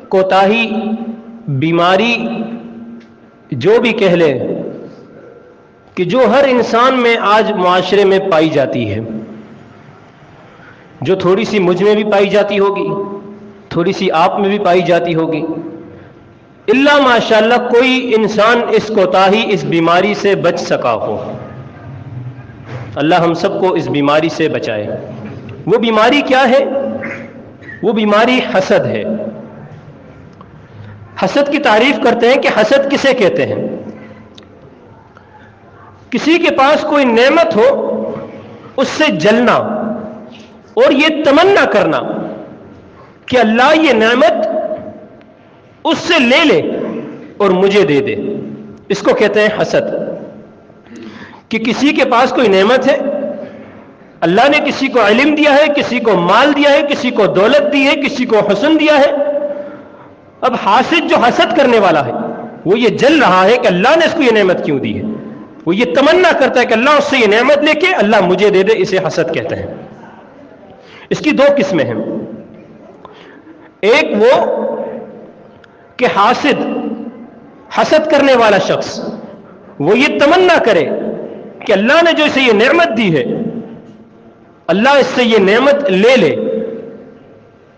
کوتاہی، بیماری جو بھی کہہ لیں، کہ جو ہر انسان میں آج معاشرے میں پائی جاتی ہے، جو تھوڑی سی مجھ میں بھی پائی جاتی ہوگی، تھوڑی سی آپ میں بھی پائی جاتی ہوگی، اللہ ماشاءاللہ کوئی انسان اس کوتاہی، اس بیماری سے بچ سکا ہو۔ اللہ ہم سب کو اس بیماری سے بچائے۔ وہ بیماری کیا ہے؟ وہ بیماری حسد ہے۔ حسد کی تعریف کرتے ہیں کہ حسد کسے کہتے ہیں؟ کسی کے پاس کوئی نعمت ہو، اس سے جلنا اور یہ تمنا کرنا کہ اللہ یہ نعمت اس سے لے لے اور مجھے دے دے، اس کو کہتے ہیں حسد۔ کہ کسی کے پاس کوئی نعمت ہے، اللہ نے کسی کو علم دیا ہے، کسی کو مال دیا ہے، کسی کو دولت دی ہے، کسی کو حسن دیا ہے، اب حاسد جو حسد کرنے والا ہے وہ یہ جل رہا ہے کہ اللہ نے اس کو یہ نعمت کیوں دی ہے، وہ یہ تمنا کرتا ہے کہ اللہ اس سے یہ نعمت لے کے اللہ مجھے دے دے، اسے حسد کہتے ہیں۔ اس کی دو قسمیں ہیں، ایک وہ کہ حاسد، حسد کرنے والا شخص وہ یہ تمنا کرے کہ اللہ نے جو اسے یہ نعمت دی ہے، اللہ اس سے یہ نعمت لے لے،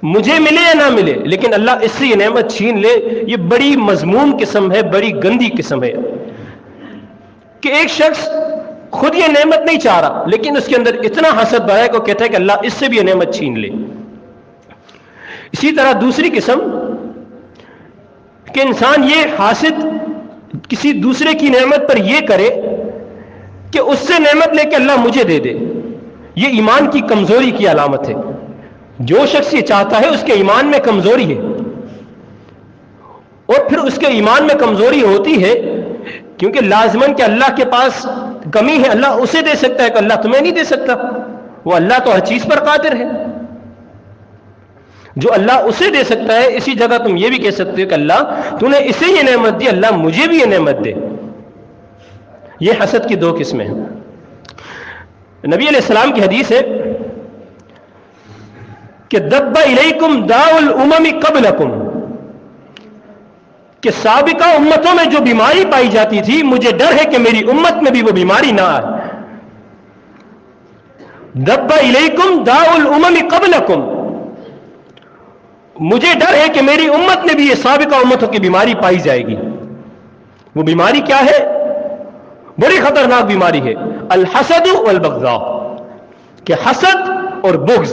مجھے ملے یا نہ ملے لیکن اللہ اس سے یہ نعمت چھین لے۔ یہ بڑی مذموم قسم ہے، بڑی گندی قسم ہے کہ ایک شخص خود یہ نعمت نہیں چاہ رہا لیکن اس کے اندر اتنا حسد بھرا ہے کہ وہ کہتا ہے کہ اللہ اس سے بھی یہ نعمت چھین لے۔ اسی طرح دوسری قسم کہ انسان یہ حاسد کسی دوسرے کی نعمت پر یہ کرے کہ اس سے نعمت لے کے اللہ مجھے دے دے، یہ ایمان کی کمزوری کی علامت ہے۔ جو شخص یہ چاہتا ہے اس کے ایمان میں کمزوری ہے، اور پھر اس کے ایمان میں کمزوری ہوتی ہے کیونکہ لازماً کہ اللہ کے پاس کمی ہے، اللہ اسے دے سکتا ہے کہ اللہ تمہیں نہیں دے سکتا، وہ اللہ تو ہر چیز پر قادر ہے۔ جو اللہ اسے دے سکتا ہے، اسی جگہ تم یہ بھی کہہ سکتے ہو کہ اللہ تو نے اسے یہ نعمت دی، اللہ مجھے بھی یہ نعمت دے۔ یہ حسد کی دو قسمیں ہیں۔ نبی علیہ السلام کی حدیث ہے کہ دب الیکم داء الامم قبلکم، کہ سابقہ امتوں میں جو بیماری پائی جاتی تھی، مجھے ڈر ہے کہ میری امت میں بھی وہ بیماری نہ آئے۔ دب الیکم داء الامم قبلکم، مجھے ڈر ہے کہ میری امت میں بھی یہ سابقہ امتوں کی بیماری پائی جائے گی۔ وہ بیماری کیا ہے؟ بڑی خطرناک بیماری ہے، الحسد والبغضاء، کہ حسد اور بغض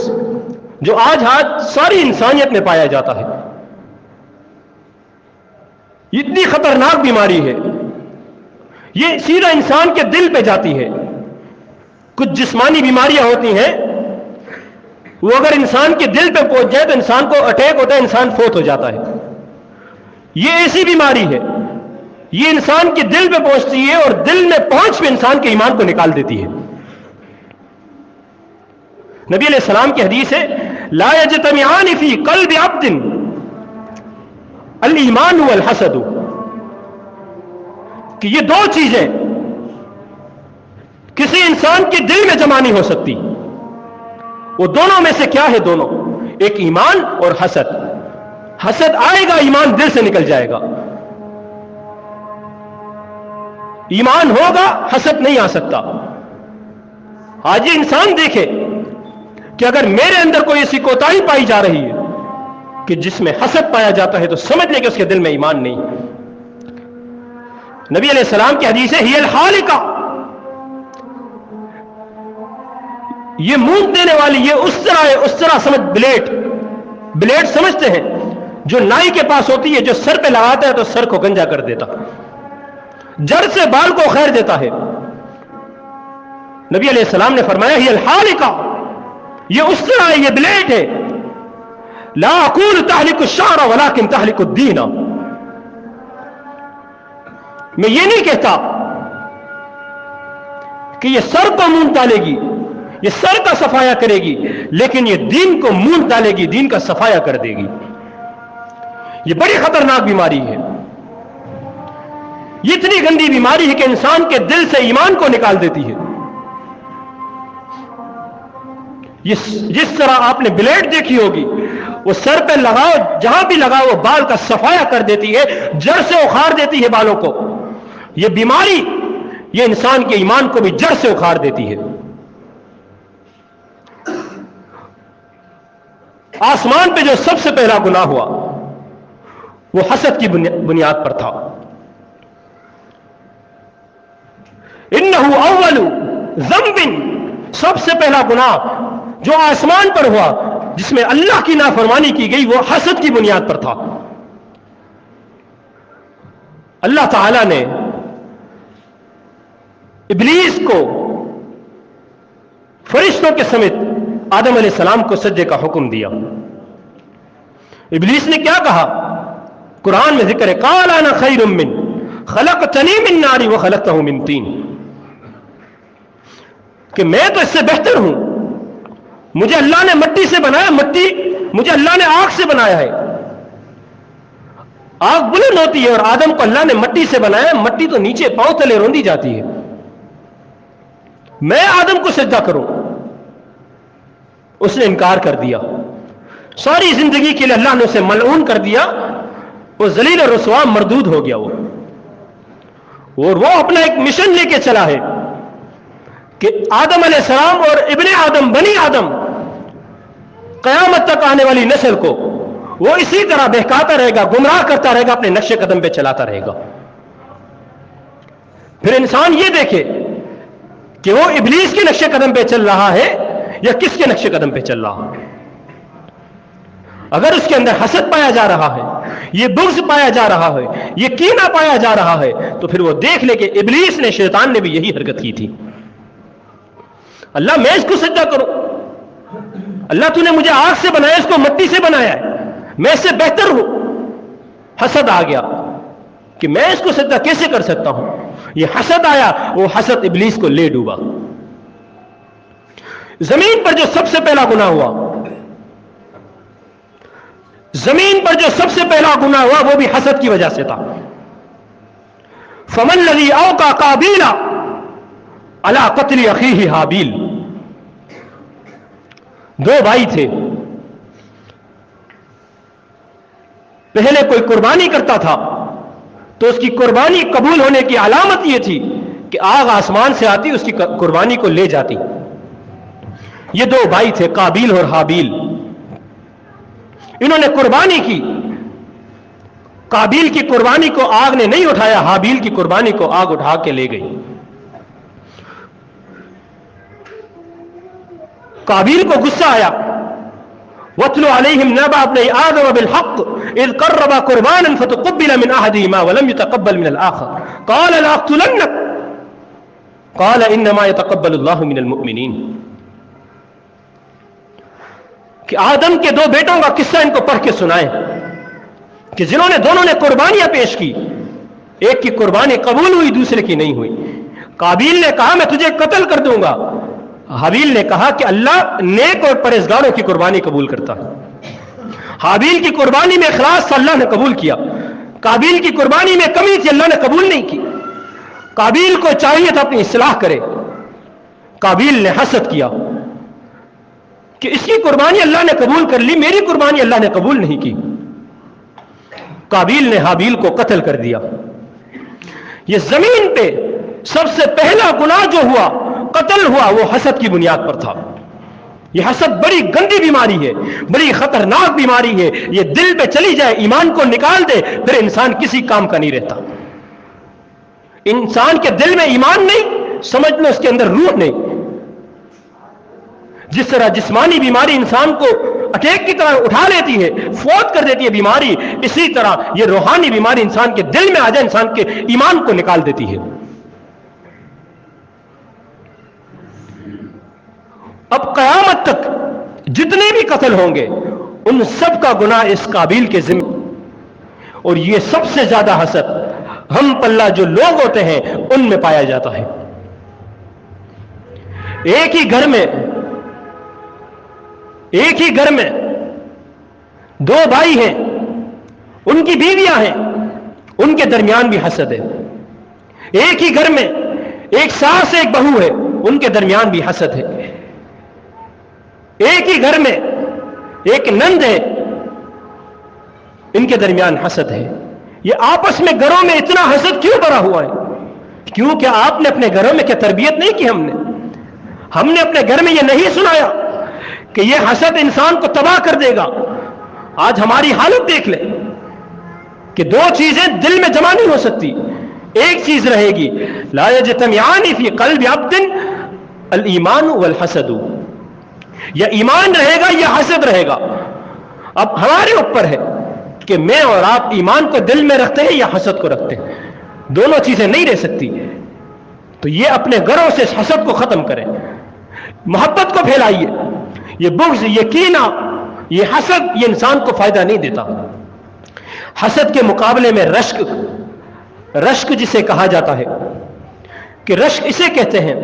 جو آج ساری انسانیت میں پایا جاتا ہے، اتنی خطرناک بیماری ہے، یہ سیدھا انسان کے دل پہ جاتی ہے۔ کچھ جسمانی بیماریاں ہوتی ہیں، وہ اگر انسان کے دل پہ پہنچ جائے تو انسان کو اٹیک ہوتا ہے، انسان فوت ہو جاتا ہے۔ یہ ایسی بیماری ہے، یہ انسان کے دل پہ پہنچتی ہے اور دل میں پہنچ پہ انسان کے ایمان کو نکال دیتی ہے۔ نبی علیہ السلام کی حدیث ہے لا یجتمعان فی قلب عبد الایمان والحسد، کہ یہ دو چیزیں کسی انسان کے دل میں جمع نہیں ہو سکتی۔ وہ دونوں میں سے کیا ہے؟ دونوں، ایک ایمان اور حسد۔ حسد آئے گا، ایمان دل سے نکل جائے گا۔ ایمان ہوگا، حسد نہیں آ سکتا۔ آج یہ انسان دیکھے کہ اگر میرے اندر کوئی ایسی کوتاہی پائی جا رہی ہے کہ جس میں حسد پایا جاتا ہے تو سمجھ لے کہ اس کے دل میں ایمان نہیں۔ نبی علیہ السلام کی حدیث ہے ہی الحالقہ، یہ مونت دینے والی، یہ اس طرح ہے، اس طرح سمجھ، بلیڈ سمجھتے ہیں جو نائی کے پاس ہوتی ہے، جو سر پہ لگاتا ہے تو سر کو گنجا کر دیتا، جڑ سے بال کو خیر دیتا ہے۔ نبی علیہ السلام نے فرمایا ہی الحالقہ، یہ اس طرح ہے، یہ بلیڈ ہے۔ لا اقول تحلق الشعر ولكن تحلق الدین، میں یہ نہیں کہتا کہ یہ سر کو مونت ڈالے گی، یہ سر کا صفایا کرے گی، لیکن یہ دین کو مونت ڈالے گی، دین کا صفایا کر دے گی۔ یہ بڑی خطرناک بیماری ہے، یہ اتنی گندی بیماری ہے کہ انسان کے دل سے ایمان کو نکال دیتی ہے۔ جس طرح آپ نے بلیڈ دیکھی ہوگی وہ سر پہ لگاؤ، جہاں بھی لگاؤ وہ بال کا صفایا کر دیتی ہے، جڑ سے اکھاڑ دیتی ہے بالوں کو. یہ بیماری یہ انسان کے ایمان کو بھی جڑ سے اکھاڑ دیتی ہے. آسمان پہ جو سب سے پہلا گناہ ہوا وہ حسد کی بنیاد پر تھا. انہ اول ذنب، سب سے پہلا گناہ جو آسمان پر ہوا جس میں اللہ کی نافرمانی کی گئی وہ حسد کی بنیاد پر تھا. اللہ تعالی نے ابلیس کو فرشتوں کے سمیت آدم علیہ السلام کو سجدے کا حکم دیا. ابلیس نے کیا کہا؟ قرآن میں ذکر ہے قال انا خیر من خلقتنی من نار وخلقته من طین، کہ میں تو اس سے بہتر ہوں، مجھے اللہ نے مٹی سے بنایا، مجھے اللہ نے آگ سے بنایا ہے. آگ بلند ہوتی ہے اور آدم کو اللہ نے مٹی سے بنایا، مٹی تو نیچے پاؤں تلے روندی جاتی ہے، میں آدم کو سجدہ کروں؟ اس نے انکار کر دیا. ساری زندگی کے لیے اللہ نے اسے ملعون کر دیا، وہ ذلیل اور رسوا مردود ہو گیا. اور وہ اپنا ایک مشن لے کے چلا ہے کہ آدم علیہ السلام اور ابن آدم بنی آدم قیامت تک آنے والی نسل کو وہ اسی طرح بہکاتا رہے گا، گمراہ کرتا رہے گا، اپنے نقش قدم پہ چلاتا رہے گا. پھر انسان یہ دیکھے کہ وہ ابلیس کے نقش قدم پہ چل رہا ہے یا کس کے نقش قدم پہ چل رہا ہے. اگر اس کے اندر حسد پایا جا رہا ہے، یہ بغض پایا جا رہا ہے، یہ کینہ پایا جا رہا ہے، تو پھر وہ دیکھ لے کہ ابلیس نے، شیطان نے بھی یہی حرکت کی تھی. اللہ میں اس کو سجدہ کروں؟ اللہ تو نے مجھے آگ سے بنایا، اس کو مٹی سے بنایا ہے، میں اس سے بہتر ہوں. حسد آ گیا کہ میں اس کو سجدہ کیسے کر سکتا ہوں. یہ حسد آیا، وہ حسد ابلیس کو لے ڈوبا. زمین پر جو سب سے پہلا گناہ ہوا، زمین پر جو سب سے پہلا گناہ ہوا وہ بھی حسد کی وجہ سے تھا. فمن الذی اوقع قابیل علی قتل اخیہ حابیل. دو بھائی تھے، پہلے کوئی قربانی کرتا تھا تو اس کی قربانی قبول ہونے کی علامت یہ تھی کہ آگ آسمان سے آتی، اس کی قربانی کو لے جاتی. یہ دو بھائی تھے قابیل اور حابیل، انہوں نے قربانی کی. قابیل کی قربانی کو آگ نے نہیں اٹھایا، حابیل کی قربانی کو آگ اٹھا کے لے گئی. قابیل کو غصہ آیا. وَاتْلُ عَلَيْهِمْ نَبَأَ ابْنَيْ آدَمَ بِالْحَقِّ إِذْ قَرَّبَا قُرْبَانًا فَتُقُبِّلَ مِنْ أَحَدِهِمَا وَلَمْ يُتَقَبَّلْ مِنَ الْآخَرِ قَالَ لَأَقْتُلَنَّكَ قَالَ إِنَّمَا يَتَقَبَّلُ اللَّهُ مِنَ الْمُؤْمِنِينَ. کہ آدم کے دو بیٹوں کا قصہ ان کو پڑھ کے سنائیں کہ جنہوں نے دونوں نے قربانیاں پیش کی، ایک کی قربانی قبول ہوئی، دوسرے کی نہیں ہوئی. قابیل نے کہا میں تجھے قتل کر دوں گا، حابیل نے کہا کہ اللہ نیک اور پرہیزگاروں کی قربانی قبول کرتا ہے. حابیل کی قربانی میں اخلاص تھا، اللہ نے قبول کیا. قابیل کی قربانی میں کمی تھی، اللہ نے قبول نہیں کی. قابیل کو چاہیے تھا اپنی اصلاح کرے، قابیل نے حسد کیا کہ اس کی قربانی اللہ نے قبول کر لی، میری قربانی اللہ نے قبول نہیں کی. قابیل نے حابیل کو قتل کر دیا. یہ زمین پہ سب سے پہلا گناہ جو ہوا، قتل ہوا، وہ حسد کی بنیاد پر تھا. یہ حسد بڑی گندی بیماری ہے، بڑی خطرناک بیماری ہے. یہ دل پہ چلی جائے، ایمان کو نکال دے، پھر انسان کسی کام کا نہیں رہتا. انسان کے دل میں ایمان نہیں، سمجھ لو اس کے اندر روح نہیں. جس طرح جسمانی بیماری انسان کو اٹیک کی طرح اٹھا لیتی ہے، فوت کر دیتی ہے بیماری، اسی طرح یہ روحانی بیماری انسان کے دل میں آ جائے، انسان کے ایمان کو نکال دیتی ہے. اب قیامت تک جتنے بھی قتل ہوں گے ان سب کا گناہ اس قابیل کے ذمہ. اور یہ سب سے زیادہ حسد ہم پلہ جو لوگ ہوتے ہیں ان میں پایا جاتا ہے. ایک ہی گھر میں دو بھائی ہیں، ان کی بیویاں ہیں، ان کے درمیان بھی حسد ہے. ایک ہی گھر میں ایک ساس ایک بہو ہے، ان کے درمیان بھی حسد ہے. ایک ہی گھر میں ایک نند ہے، ان کے درمیان حسد ہے. یہ آپس میں گھروں میں اتنا حسد کیوں بڑا ہوا ہے؟ کیوں کہ آپ نے اپنے گھروں میں کیا تربیت نہیں کی؟ ہم نے اپنے گھر میں یہ نہیں سنایا کہ یہ حسد انسان کو تباہ کر دے گا. آج ہماری حالت دیکھ لیں کہ دو چیزیں دل میں جمع نہیں ہو سکتی. ایک چیز رہے گی لا یجتمعان فی قلب عبد الایمان والحسد، یا ایمان رہے گا یا حسد رہے گا. اب ہمارے اوپر ہے کہ میں اور آپ ایمان کو دل میں رکھتے ہیں یا حسد کو رکھتے ہیں. دونوں چیزیں نہیں رہ سکتی. تو یہ اپنے گھروں سے اس حسد کو ختم کریں، محبت کو پھیلائیے. یہ بغض، یہ کینہ، یہ حسد، یہ انسان کو فائدہ نہیں دیتا. حسد کے مقابلے میں رشک جسے کہا جاتا ہے کہ رشک اسے کہتے ہیں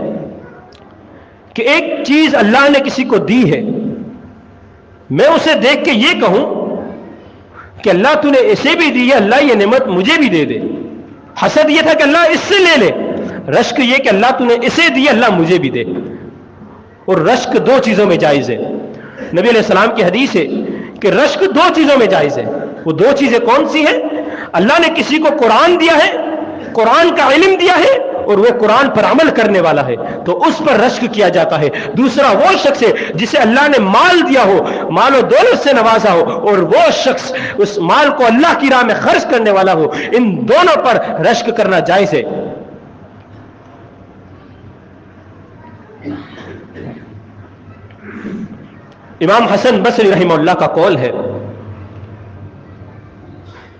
کہ ایک چیز اللہ نے کسی کو دی ہے، میں اسے دیکھ کے یہ کہوں کہ اللہ تو نے اسے بھی دی ہے، اللہ یہ نعمت مجھے بھی دے دے. حسد یہ تھا کہ اللہ اس سے لے لے. رشک یہ کہ اللہ تو نے اسے دی، اللہ مجھے بھی دے. اور رشک دو چیزوں میں جائز ہے. نبی علیہ السلام کی حدیث ہے کہ رشک دو چیزوں میں جائز ہے. وہ دو چیزیں کون سی ہیں؟ اللہ نے کسی کو قرآن دیا ہے، قرآن کا علم دیا ہے، اور وہ قرآن پر عمل کرنے والا ہے، تو اس پر رشک کیا جاتا ہے. دوسرا وہ شخص ہے جسے اللہ نے مال دیا ہو، مال و دولت سے نوازا ہو، اور وہ شخص اس مال کو اللہ کی راہ میں خرچ کرنے والا ہو. ان دونوں پر رشک کرنا جائز ہے. امام حسن بصری رحمہ اللہ کا قول ہے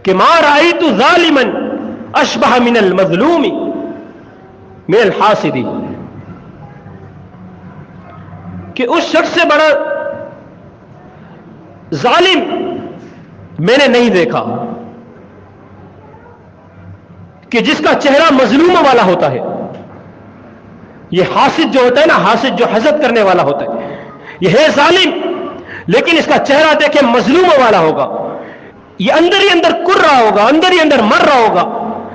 کہ ما رأیت ظالما اشبہ من المظلوم من الحاسد، کہ اس شخص سے بڑا ظالم میں نے نہیں دیکھا کہ جس کا چہرہ مظلوموں والا ہوتا ہے. یہ حاسد جو ہوتا ہے نا، حاسد جو حسد کرنے والا ہوتا ہے، یہ ہے ظالم لیکن اس کا چہرہ دیکھے مظلوموں والا ہوگا. یہ اندر ہی اندر کر رہا ہوگا، اندر ہی اندر مر رہا ہوگا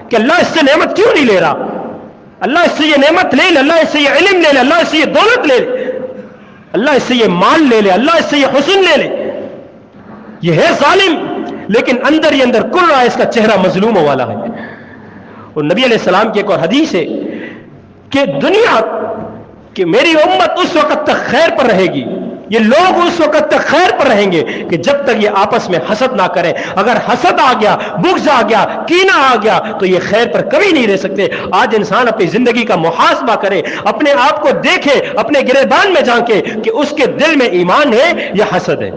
کہ اللہ اس سے نعمت کیوں نہیں لے رہا، اللہ اس سے یہ نعمت لے لے، اللہ اس سے یہ علم لے لے، اللہ اس سے یہ دولت لے لے، اللہ اس سے یہ مال لے لے، اللہ اس سے یہ حسن لے لے. یہ ہے ظالم لیکن اندر ہی اندر کر رہا ہے، اس کا چہرہ مظلوموں والا ہے. اور نبی علیہ السلام کی ایک اور حدیث ہے کہ دنیا کہ میری امت اس وقت تک خیر پر رہے گی، یہ لوگ اس وقت تک خیر پر رہیں گے کہ جب تک یہ آپس میں حسد نہ کریں. اگر حسد آ گیا، بغض آ گیا، کینہ آ گیا تو یہ خیر پر کبھی نہیں رہ سکتے. آج انسان اپنی زندگی کا محاسبہ کرے، اپنے آپ کو دیکھے، اپنے گریبان میں جھانکے کہ اس کے دل میں ایمان ہے یا حسد ہے.